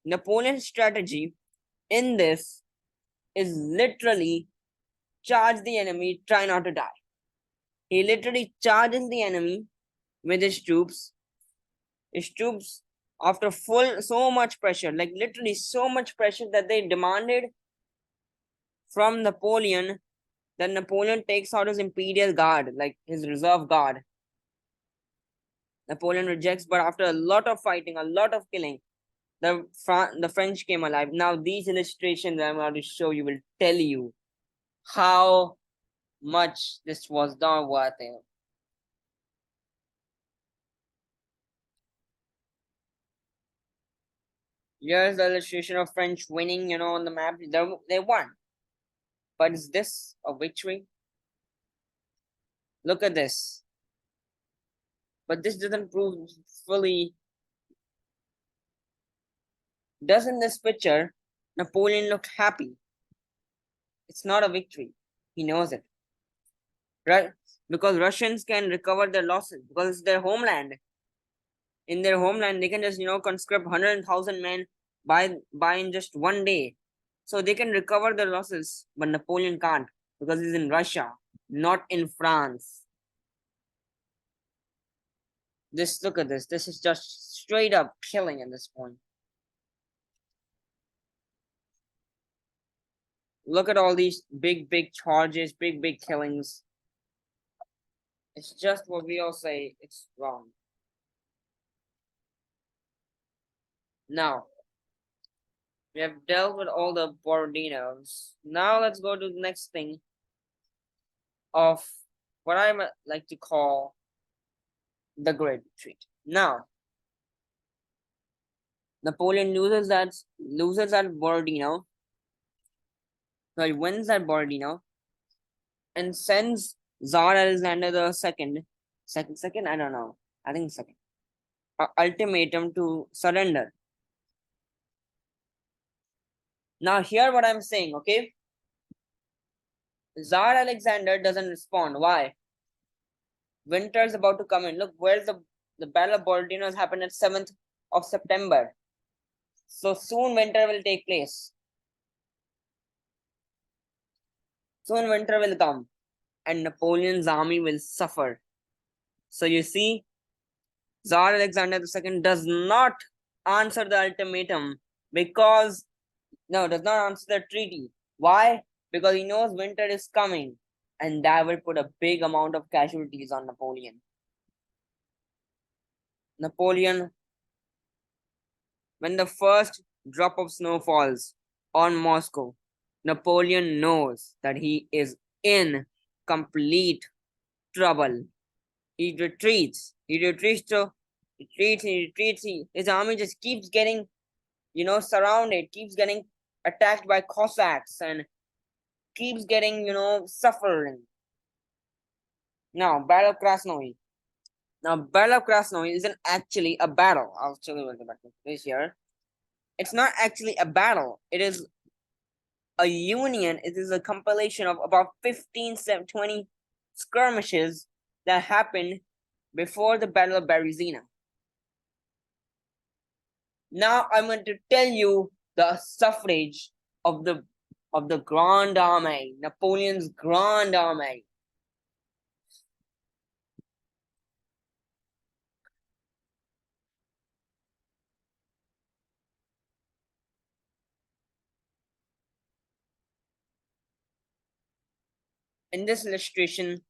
Napoleon's strategy in this is literally charge the enemy, try not to die. He literally charges the enemy with his troops. His troops, after so much pressure, like literally so much pressure that they demanded from Napoleon, that Napoleon takes out his imperial guard, like his reserve guard. Napoleon rejects, but after a lot of fighting, a lot of killing, the French came alive. Now, these illustrations I'm going to show you will tell you how much this was not worth it. Here's the illustration of French winning, on the map. They won. But is this a victory? Look at this. But this doesn't prove fully. Doesn't this picture, Napoleon looked happy? It's not a victory. He knows it. Right? Because Russians can recover their losses because it's their homeland. In their homeland, they can just, conscript 100,000 men by in just one day. So they can recover their losses, but Napoleon can't because he's in Russia, not in France. Look at this. This is just straight up killing at this point. Look at all these big charges, big killings. It's just what we all say, it's wrong. Now, we have dealt with all the Borodinos. Now let's go to the next thing of what I like to call the Great Retreat. Now, Napoleon loses at Borodino. Sorry, wins at Borodino and sends Tsar Alexander the second, I don't know. I think second. Ultimatum to surrender. Now, hear what I'm saying, okay? Tsar Alexander doesn't respond. Why? Winter is about to come in. Look, where's the Battle of Borodino has happened at 7th of September. So soon winter will take place. Soon winter will come and Napoleon's army will suffer. So you see, Tsar Alexander II does not answer the ultimatum does not answer the treaty. Why? Because he knows winter is coming and that will put a big amount of casualties on Napoleon. When the first drop of snow falls on Moscow, Napoleon knows that he is in complete trouble. He retreats. His army just keeps getting, surrounded, keeps getting attacked by Cossacks and keeps getting, suffering. Now, Battle of Krasnoye. Now, Battle of Krasnoye isn't actually a battle. I'll show you what the battle is here. It's not actually a battle. It is a union. It is a compilation of about 20 skirmishes that happened before the Battle of Berezina. Now I'm going to tell you the suffrage of the Grande Armée, Napoleon's Grande Armée. In this illustration,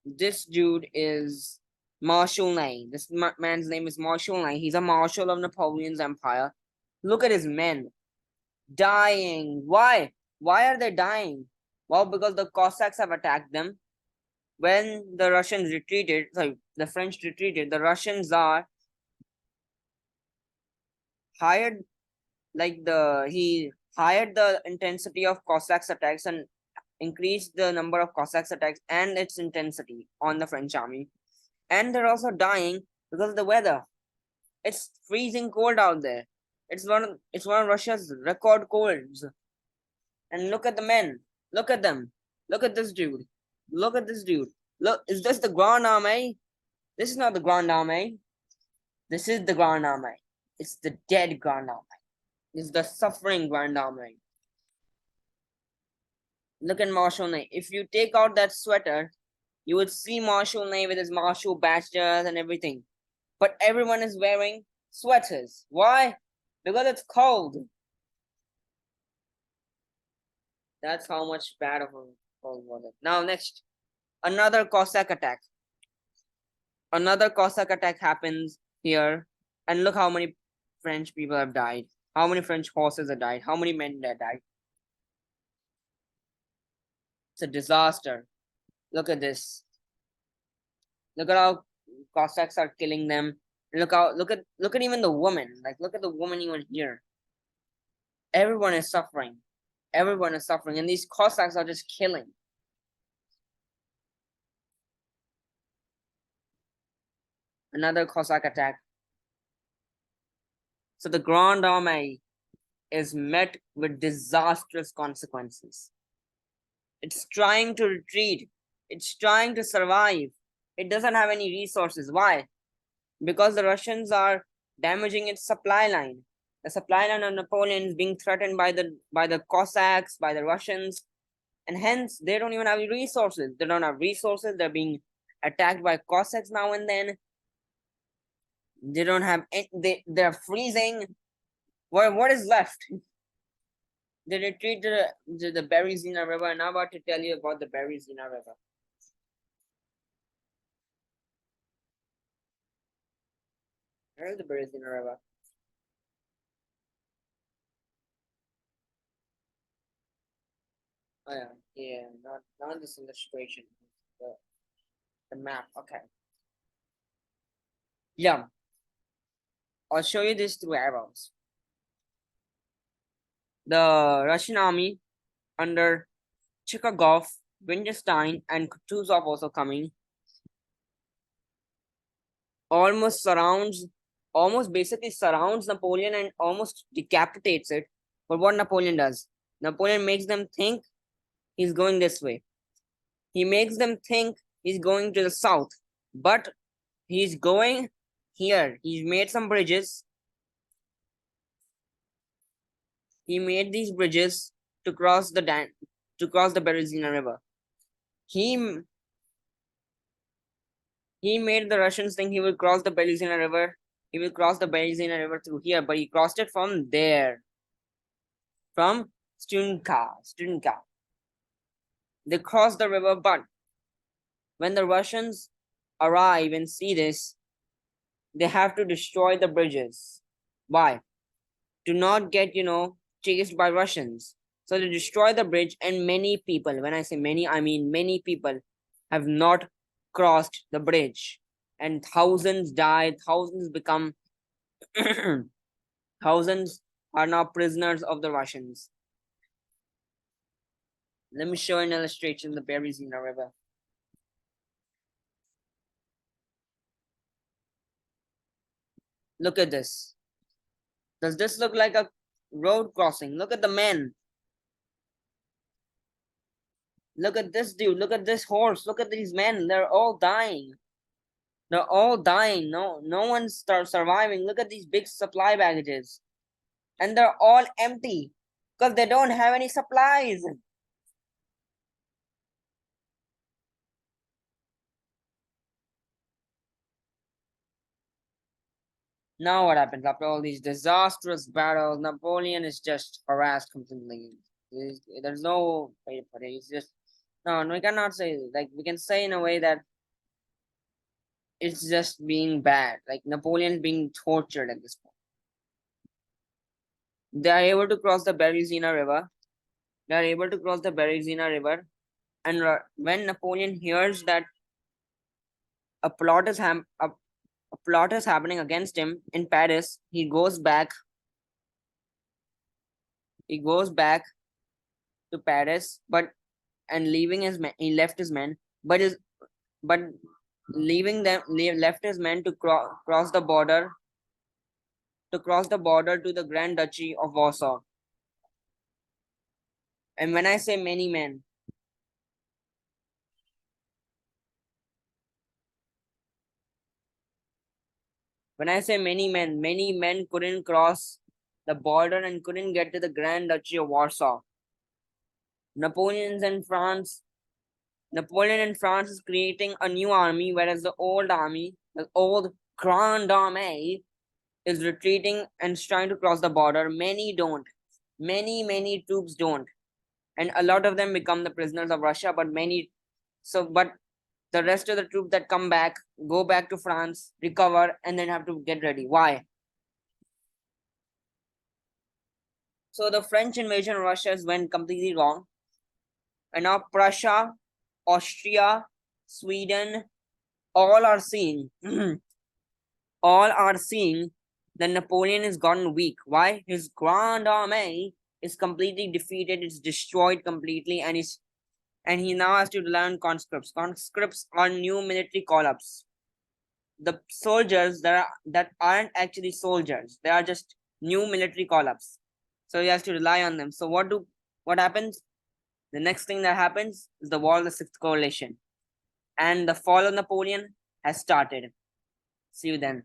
this dude is Marshal Ney. This man's name is Marshal Ney. He's a marshal of Napoleon's empire. Look at his men dying. Why? Why are they dying? Well, because the Cossacks have attacked them. When the Russians retreated, the French retreated, the Russian Tsar he hired the intensity of Cossacks attacks and increased the number of Cossacks attacks and its intensity on the French army. And they're also dying because of the weather. It's freezing cold out there. It's one of Russia's record colds. And look at the men. Look at them. Look at this dude. Look at this dude. Look, is this the Grande Armée? This is not the Grande Armée. This is the Grande Armée. It's the dead Grande Armée. Is the suffering Grand Army. Look at Marshal Ney. If you take out that sweater, you would see Marshal Ney with his marshal badges and everything. But everyone is wearing sweaters. Why? Because it's cold. That's how much bad of a cold was it. Now next, another Cossack attack. Another Cossack attack happens here, and look how many French people have died. How many French horses have died? How many men that died? It's a disaster. Look at this. Look at how Cossacks are killing them. Look at even the woman. Like look at the woman even here. Everyone is suffering. Everyone is suffering, and these Cossacks are just killing. Another Cossack attack. So the Grand Army is met with disastrous consequences. It's trying to retreat. It's trying to survive. It doesn't have any resources. Why? Because the Russians are damaging its supply line. The supply line of Napoleon is being threatened by the Cossacks, by the Russians, and hence they don't even have resources. They don't have resources. They're being attacked by Cossacks now and then. They don't have any, they're freezing. What is left? They retreat to the Berezina River, and I'm about to tell you about the Berezina River. Where is the Berezina River? Oh yeah, yeah, not this illustration. The, the map. Okay. Yeah, I'll show you this through arrows. The Russian army under Chikagov, Winterstein, and Kutuzov also coming almost basically surrounds Napoleon and almost decapitates it. But what Napoleon does? Napoleon makes them think he's going this way. He makes them think he's going to the south, but he's going here. He's made some bridges. He made these bridges to cross the Berezina River. He he made the Russians think he will cross the Berezina River. He will cross the Berezina River through here, but he crossed it from there, from Studnica. They crossed the river, but when the Russians arrive and see this, they have to destroy the bridges. Why? To not get, chased by Russians. So they destroy the bridge, and many people, when I say many, I mean many people, have not crossed the bridge. And thousands died, thousands become, thousands are now prisoners of the Russians. Let me show an illustration of the Berezina River. Look at this. Does this look like a road crossing? Look at the men. Look at this dude. Look at this horse. Look at these men. They're all dying. They're all dying. No one's surviving. Look at these big supply baggages. And they're all empty because they don't have any supplies. Now what happens after all these disastrous battles? Napoleon is just harassed completely. There's no way to put it. He's just no. We cannot say like we can say in a way that it's just being bad. Like Napoleon's being tortured at this point. They are able to cross the Berezina River. They are able to cross the Berezina River, and when Napoleon hears that a plot is a plot is happening against him in Paris, he goes back. He goes back to Paris, but and leaving his men, he left his men, but leaving them left his men to cross the border to the Grand Duchy of Warsaw. And when I say many men, when I say many men couldn't cross the border and couldn't get to the Grand Duchy of Warsaw. Napoleon's in France. Napoleon in France is creating a new army, whereas the old army, the old Grand Army, is retreating and is trying to cross the border. Many don't. Many troops don't. And a lot of them become the prisoners of Russia, but the rest of the troops that come back go back to France, recover, and then have to get ready. Why? So the French invasion of Russia went completely wrong. And now Prussia, Austria, Sweden, all are seeing all are seeing that Napoleon has gotten weak. Why? His Grand Army is completely defeated, it's destroyed completely, and he now has to rely on conscripts. Conscripts are new military call-ups. The soldiers that aren't actually soldiers, they are just new military call-ups. So he has to rely on them. So what happens? The next thing that happens is the War of the Sixth Coalition. And the fall of Napoleon has started. See you then.